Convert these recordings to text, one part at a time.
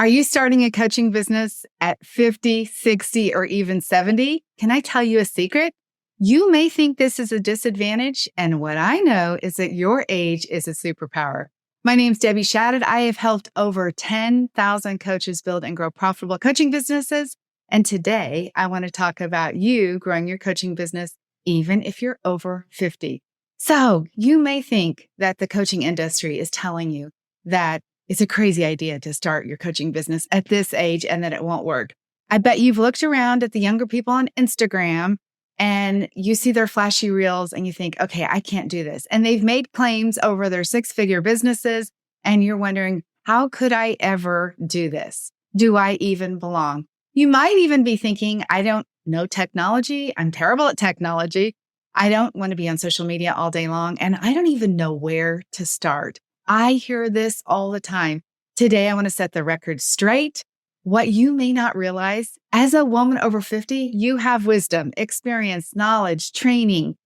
Are you starting a coaching business at 50, 60, or even 70? Can I tell you a secret? You may think this is a disadvantage, and what I know is that your age is a superpower. My name's Debbie Shadid. I have helped over 10,000 coaches build and grow profitable coaching businesses. And today I want to talk about you growing your coaching business, even if you're over 50. So you may think that the coaching industry is telling you that it's a crazy idea to start your coaching business at this age and that it won't work. I bet you've looked around at the younger people on Instagram and you see their flashy reels and you think, okay, I can't do this. And they've made claims over their six-figure businesses. And you're wondering, how could I ever do this? Do I even belong? You might even be thinking, I don't know technology. I'm terrible at technology. I don't want to be on social media all day long. And I don't even know where to start. I hear this all the time. Today, I want to set the record straight. What you may not realize, as a woman over 50, you have wisdom, experience, knowledge, training.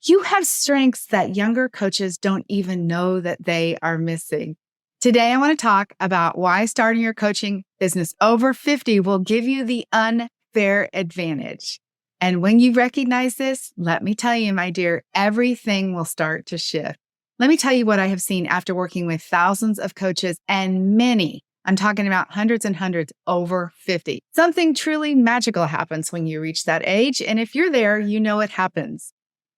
You have strengths that younger coaches don't even know that they are missing. Today, I want to talk about why starting your coaching business over 50 will give you the unfair advantage. And when you recognize this, let me tell you, my dear, everything will start to shift. Let me tell you what I have seen after working with thousands of coaches and many, I'm talking about hundreds and hundreds over 50. Something truly magical happens when you reach that age. And if you're there, you know it happens.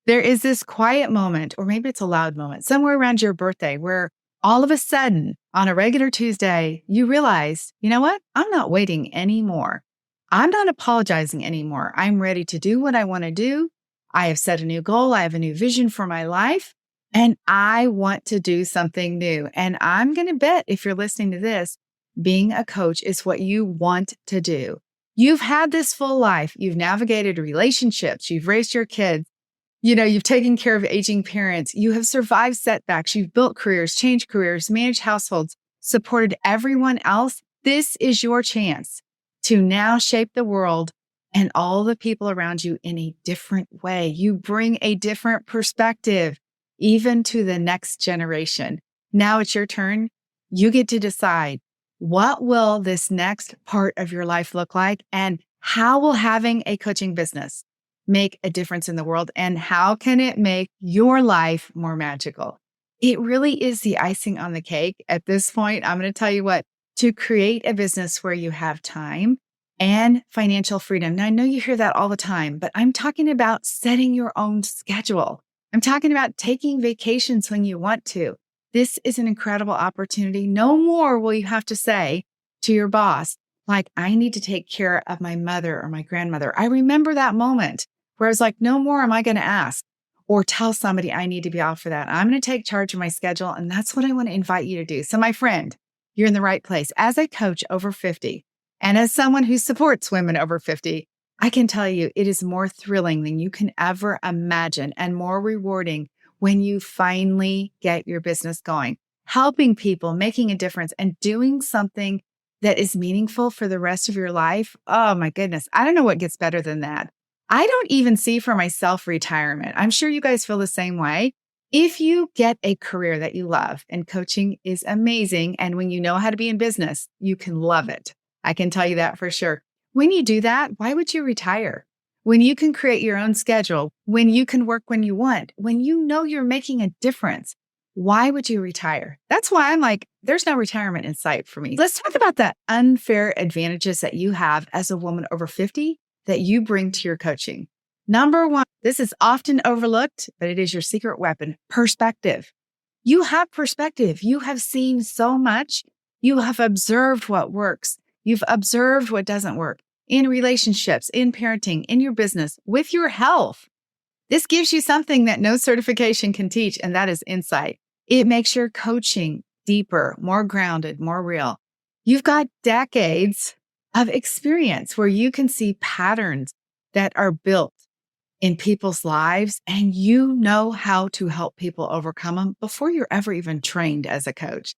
There is this quiet moment, or maybe it's a loud moment, somewhere around your birthday where all of a sudden on a regular Tuesday, you realize, you know what? I'm not waiting anymore. I'm not apologizing anymore. I'm ready to do what I want to do. I have set a new goal. I have a new vision for my life. And I want to do something new. And I'm going to bet if you're listening to this, being a coach is what you want to do. You've had this full life. You've navigated relationships. You've raised your kids. You've taken care of aging parents. You have survived setbacks. You've built careers, changed careers, managed households, supported everyone else. This is your chance to now shape the world and all the people around you in a different way. You bring a different perspective, even to the next generation. Now it's your turn. You get to decide, what will this next part of your life look like? And how will having a coaching business make a difference in the world? And how can it make your life more magical? It really is the icing on the cake. At this point, I'm going to tell you what, to create a business where you have time and financial freedom. Now, I know you hear that all the time, but I'm talking about setting your own schedule. I'm talking about taking vacations when you want to. This is an incredible opportunity. No more will you have to say to your boss, like, I need to take care of my mother or my grandmother. I remember that moment where I was like, no more am I going to ask or tell somebody I need to be off for that. I'm going to take charge of my schedule. And that's what I want to invite you to do. So my friend, you're in the right place. As a coach over 50 and as someone who supports women over 50, I can tell you it is more thrilling than you can ever imagine and more rewarding when you finally get your business going, helping people, making a difference, and doing something that is meaningful for the rest of your life. Oh my goodness. I don't know what gets better than that. I don't even see for myself retirement. I'm sure you guys feel the same way. If you get a career that you love, and coaching is amazing, and when you know how to be in business, you can love it. I can tell you that for sure. When you do that, why would you retire? When you can create your own schedule, when you can work when you want, when you know you're making a difference, why would you retire? That's why I'm like, there's no retirement in sight for me. Let's talk about the unfair advantages that you have as a woman over 50 that you bring to your coaching. Number one, this is often overlooked, but it is your secret weapon, perspective. You have perspective. You have seen so much. You have observed what works. You've observed what doesn't work in relationships, in parenting, in your business, with your health. This gives you something that no certification can teach, and that is insight. It makes your coaching deeper, more grounded, more real. You've got decades of experience where you can see patterns that are built in people's lives, and you know how to help people overcome them before you're ever even trained as a coach.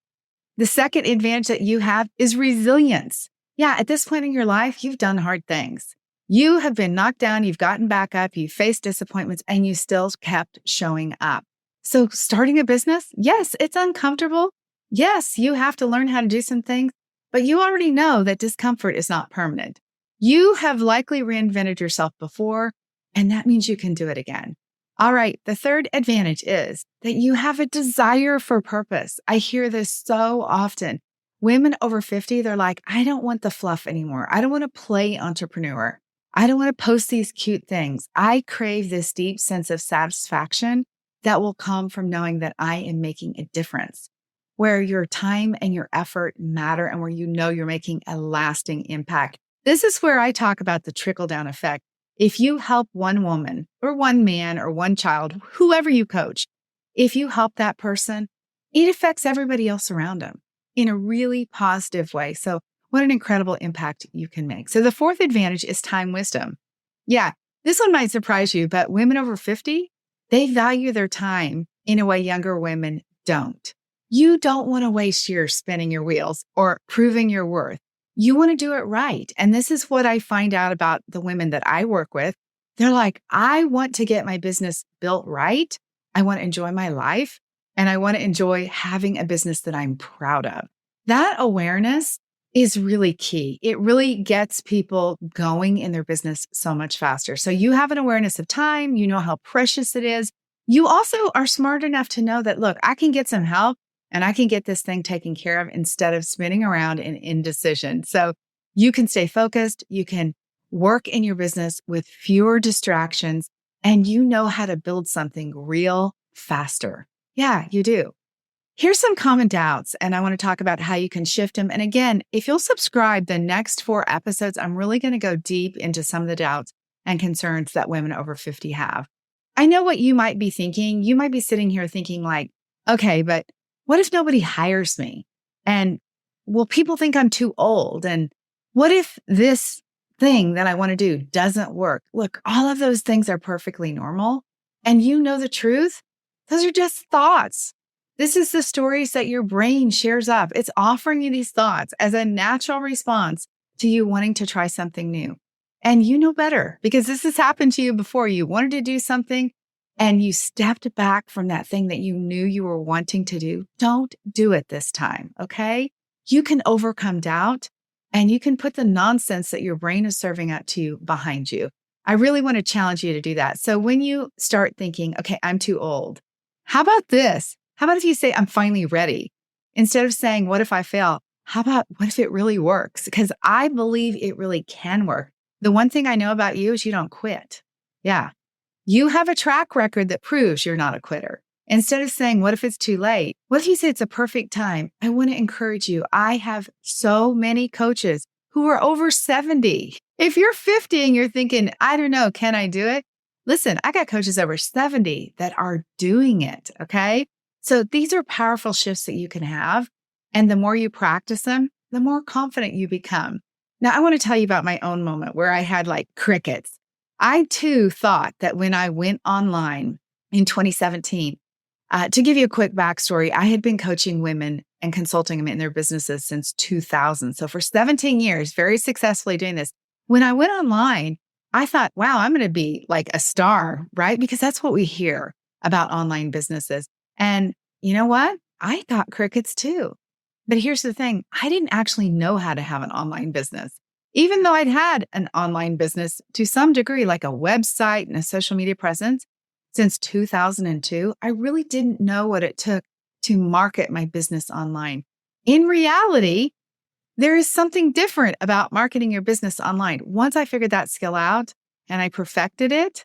The second advantage that you have is resilience. Yeah, at this point in your life, you've done hard things. You have been knocked down, you've gotten back up, you've faced disappointments, and you still kept showing up. So starting a business, yes, it's uncomfortable. Yes, you have to learn how to do some things, but you already know that discomfort is not permanent. You have likely reinvented yourself before, and that means you can do it again. All right, the third advantage is that you have a desire for purpose. I hear this so often. Women over 50, they're like, I don't want the fluff anymore. I don't want to play entrepreneur. I don't want to post these cute things. I crave this deep sense of satisfaction that will come from knowing that I am making a difference, where your time and your effort matter and where you know you're making a lasting impact. This is where I talk about the trickle-down effect. If you help one woman or one man or one child, whoever you coach, if you help that person, it affects everybody else around them in a really positive way. So what an incredible impact you can make. So the fourth advantage is time wisdom. Yeah, this one might surprise you, but women over 50, they value their time in a way younger women don't. You don't want to waste years spinning your wheels or proving your worth. You want to do it right. And this is what I find out about the women that I work with. They're like, I want to get my business built right. I want to enjoy my life. And I want to enjoy having a business that I'm proud of. That awareness is really key. It really gets people going in their business so much faster. So you have an awareness of time. You know how precious it is. You also are smart enough to know that, look, I can get some help and I can get this thing taken care of instead of spinning around in indecision. So you can stay focused. You can work in your business with fewer distractions, and you know how to build something real faster. Yeah, you do. Here's some common doubts, and I want to talk about how you can shift them. And again, if you'll subscribe the next 4 episodes, I'm really going to go deep into some of the doubts and concerns that women over 50 have. I know what you might be thinking. You might be sitting here thinking like, okay, but what if nobody hires me? And will people think I'm too old? And what if this thing that I want to do doesn't work? Look, all of those things are perfectly normal. And you know the truth. Those are just thoughts. This is the stories that your brain shares up. It's offering you these thoughts as a natural response to you wanting to try something new. And you know better because this has happened to you before. You wanted to do something and you stepped back from that thing that you knew you were wanting to do. Don't do it this time, okay? You can overcome doubt and you can put the nonsense that your brain is serving up to you behind you. I really want to challenge you to do that. So when you start thinking, okay, I'm too old, how about this? How about if you say, I'm finally ready? Instead of saying, what if I fail? How about, what if it really works? Because I believe it really can work. The one thing I know about you is you don't quit. Yeah. You have a track record that proves you're not a quitter. Instead of saying, what if it's too late? What if you say it's a perfect time? I want to encourage you. I have so many coaches who are over 70. If you're 50 and you're thinking, I don't know, can I do it? Listen, I got coaches over 70 that are doing it. Okay. So these are powerful shifts that you can have. And the more you practice them, the more confident you become. Now, I want to tell you about my own moment where I had like crickets. I too thought that when I went online in 2017, to give you a quick backstory, I had been coaching women and consulting them in their businesses since 2000. So for 17 years, very successfully doing this. When I went online, I thought, wow, I'm going to be like a star, right? Because that's what we hear about online businesses. And you know what? I got crickets too. But here's the thing. I didn't actually know how to have an online business. Even though I'd had an online business to some degree, like a website and a social media presence since 2002, I really didn't know what it took to market my business online. In reality, there is something different about marketing your business online. Once I figured that skill out and I perfected it,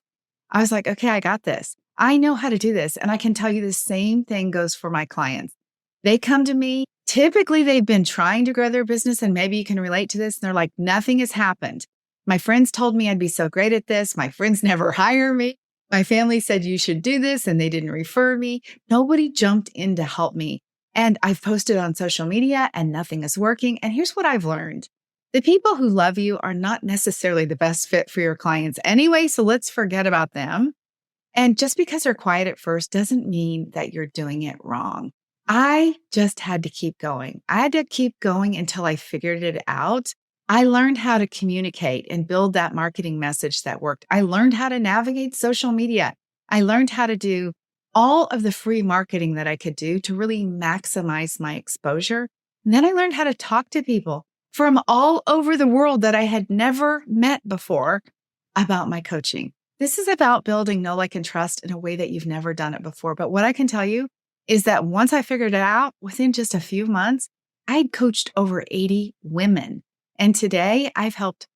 I was like, okay, I got this. I know how to do this. And I can tell you the same thing goes for my clients. They come to me. Typically, they've been trying to grow their business, and maybe you can relate to this. And they're like, nothing has happened. My friends told me I'd be so great at this. My friends never hire me. My family said you should do this, and they didn't refer me. Nobody jumped in to help me. And I've posted on social media, and nothing is working. And here's what I've learned. The people who love you are not necessarily the best fit for your clients anyway, so let's forget about them. And just because they're quiet at first doesn't mean that you're doing it wrong. I just had to keep going. I had to keep going until I figured it out. I learned how to communicate and build that marketing message that worked. I learned how to navigate social media. I learned how to do all of the free marketing that I could do to really maximize my exposure. And then I learned how to talk to people from all over the world that I had never met before about my coaching. This is about building know, like, and trust in a way that you've never done it before. But what I can tell you is that once I figured it out, within just a few months, I'd coached over 80 women. And today I've helped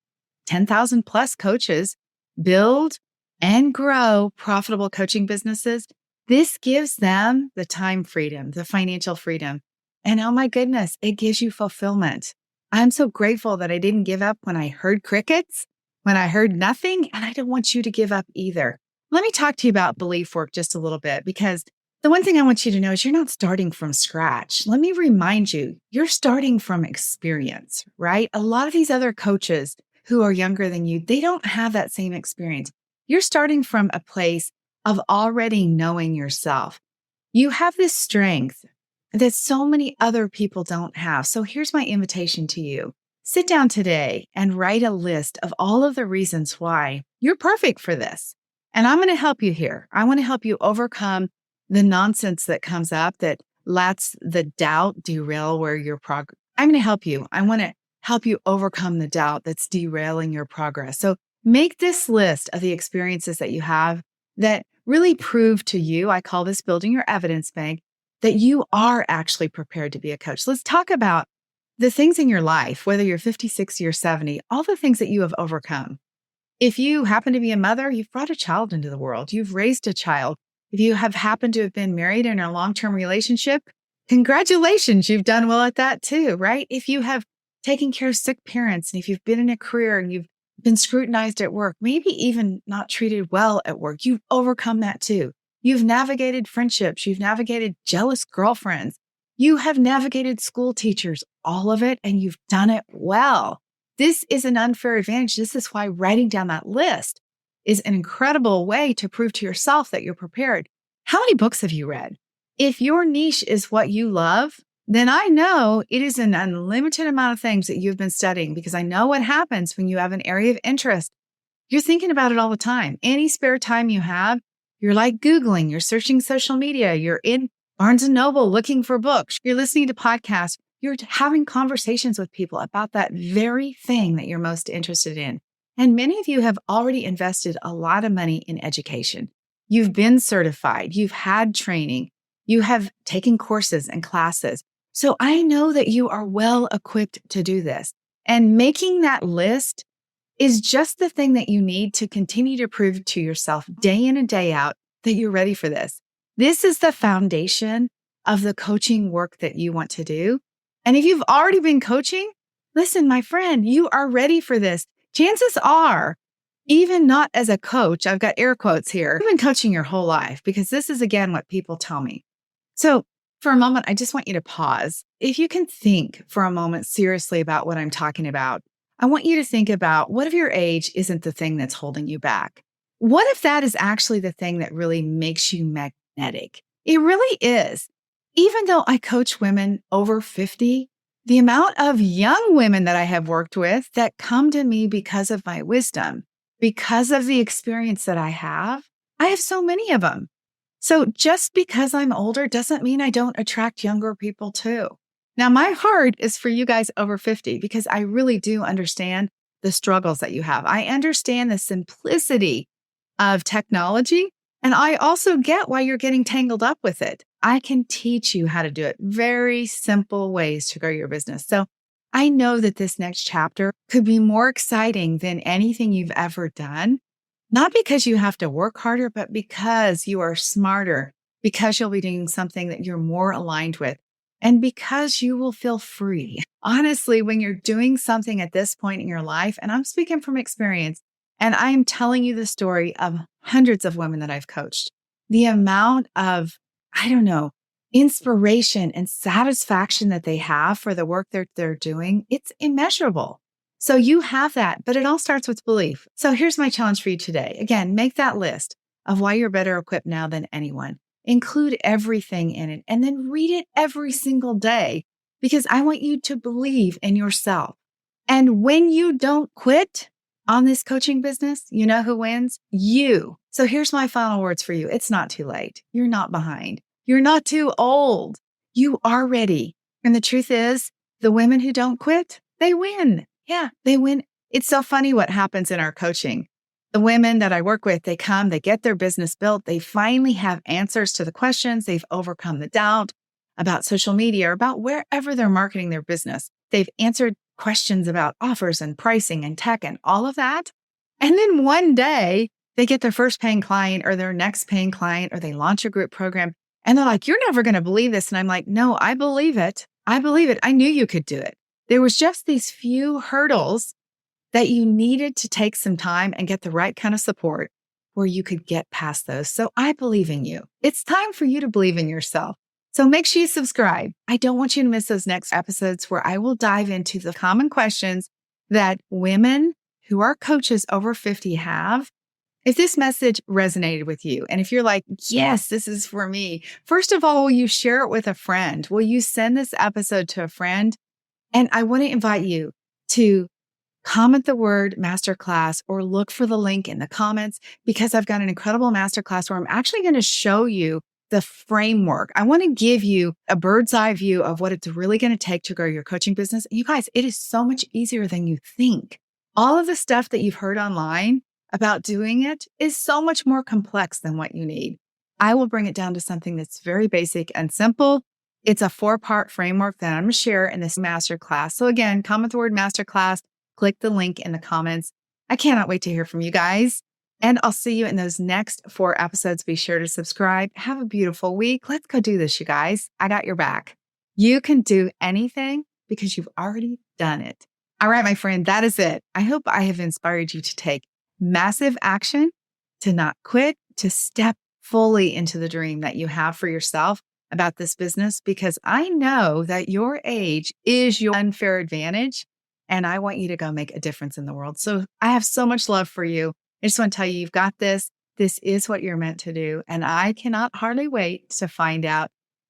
10,000 plus coaches build and grow profitable coaching businesses. This gives them the time freedom, the financial freedom. And oh my goodness, it gives you fulfillment. I'm so grateful that I didn't give up when I heard crickets, when I heard nothing, and I don't want you to give up either. Let me talk to you about belief work just a little bit, because the one thing I want you to know is you're not starting from scratch. Let me remind you, you're starting from experience, right? A lot of these other coaches who are younger than you, they don't have that same experience. You're starting from a place of already knowing yourself. You have this strength that so many other people don't have. So here's my invitation to you. Sit down today and write a list of all of the reasons why you're perfect for this. And I'm going to help you here. I want to help you overcome the nonsense that comes up that lets the doubt derail where your progress. I'm going to help you. I want to help you overcome the doubt that's derailing your progress. So make this list of the experiences that you have that really prove to you, I call this building your evidence bank, that you are actually prepared to be a coach. Let's talk about the things in your life, whether you're 50, 60, or 70, all the things that you have overcome. If you happen to be a mother, you've brought a child into the world. You've raised a child. If you have happened to have been married in a long-term relationship, congratulations, you've done well at that too, right? If you have taken care of sick parents, and if you've been in a career and you've been scrutinized at work, maybe even not treated well at work, you've overcome that too. You've navigated friendships. You've navigated jealous girlfriends. You have navigated school teachers, all of it, and you've done it well. This is an unfair advantage. This is why writing down that list is an incredible way to prove to yourself that you're prepared. How many books have you read? If your niche is what you love, then I know it is an unlimited amount of things that you've been studying, because I know what happens when you have an area of interest. You're thinking about it all the time. Any spare time you have, you're like Googling, you're searching social media, you're in Barnes and Noble looking for books, you're listening to podcasts, you're having conversations with people about that very thing that you're most interested in. And many of you have already invested a lot of money in education. You've been certified, you've had training, you have taken courses and classes. So I know that you are well equipped to do this. And making that list is just the thing that you need to continue to prove to yourself day in and day out that you're ready for this. This is the foundation of the coaching work that you want to do. And if you've already been coaching, listen, my friend, you are ready for this. Chances are, even not as a coach, I've got air quotes here, you've been coaching your whole life, because this is, again, what people tell me. So for a moment, I just want you to pause. If you can think for a moment seriously about what I'm talking about, I want you to think about, what if your age isn't the thing that's holding you back? What if that is actually the thing that really makes you magnetic? It really is. Even though I coach women over 50, the amount of young women that I have worked with that come to me because of my wisdom, because of the experience that I have so many of them. So just because I'm older doesn't mean I don't attract younger people too. Now, my heart is for you guys over 50, because I really do understand the struggles that you have. I understand the simplicity of technology, and I also get why you're getting tangled up with it. I can teach you how to do it. Very simple ways to grow your business. So I know that this next chapter could be more exciting than anything you've ever done, not because you have to work harder, but because you are smarter, because you'll be doing something that you're more aligned with, and because you will feel free. Honestly, when you're doing something at this point in your life, and I'm speaking from experience, and I'm telling you the story of hundreds of women that I've coached, the amount of, inspiration and satisfaction that they have for the work that they're doing, it's immeasurable. So you have that, but it all starts with belief. So here's my challenge for you today. Again, make that list of why you're better equipped now than anyone. Include everything in it, and then read it every single day, because I want you to believe in yourself. And when you don't quit on this coaching business, you know who wins? You. So here's my final words for you. It's not too late. You're not behind. You're not too old. You are ready. And the truth is, the women who don't quit, they win. Yeah, they win. It's so funny what happens in our coaching. The women that I work with, they come, they get their business built. They finally have answers to the questions. They've overcome the doubt about social media or about wherever they're marketing their business. They've answered questions about offers and pricing and tech and all of that. And then one day they get their first paying client or their next paying client, or they launch a group program and they're like, you're never going to believe this. And I'm like, no, I believe it. I believe it. I knew you could do it. There was just these few hurdles that you needed to take some time and get the right kind of support where you could get past those. So I believe in you. It's time for you to believe in yourself. So make sure you subscribe. I don't want you to miss those next episodes where I will dive into the common questions that women who are coaches over 50 have. If this message resonated with you, and if you're like, yes, this is for me, first of all, will you share it with a friend? Will you send this episode to a friend? And I want to invite you to comment the word masterclass or look for the link in the comments, because I've got an incredible masterclass where I'm actually going to show you the framework. I want to give you a bird's eye view of what it's really going to take to grow your coaching business. You guys, it is so much easier than you think. All of the stuff that you've heard online about doing it is so much more complex than what you need. I will bring it down to something that's very basic and simple. It's a 4-part framework that I'm going to share in this masterclass. So again, comment the word masterclass, click the link in the comments. I cannot wait to hear from you guys. And I'll see you in those next 4 episodes. Be sure to subscribe. Have a beautiful week. Let's go do this, you guys. I got your back. You can do anything because you've already done it. All right, my friend, that is it. I hope I have inspired you to take massive action, to not quit, to step fully into the dream that you have for yourself about this business, because I know that your age is your unfair advantage, and I want you to go make a difference in the world. So I have so much love for you. I just want to tell you, you've got this. This is what you're meant to do. And I cannot hardly wait to find out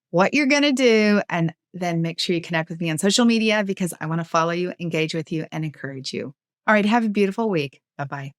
what you're going to do. And then make sure you connect with me on social media, because I want to follow you, engage with you, and encourage you. All right. Have a beautiful week. Bye-bye.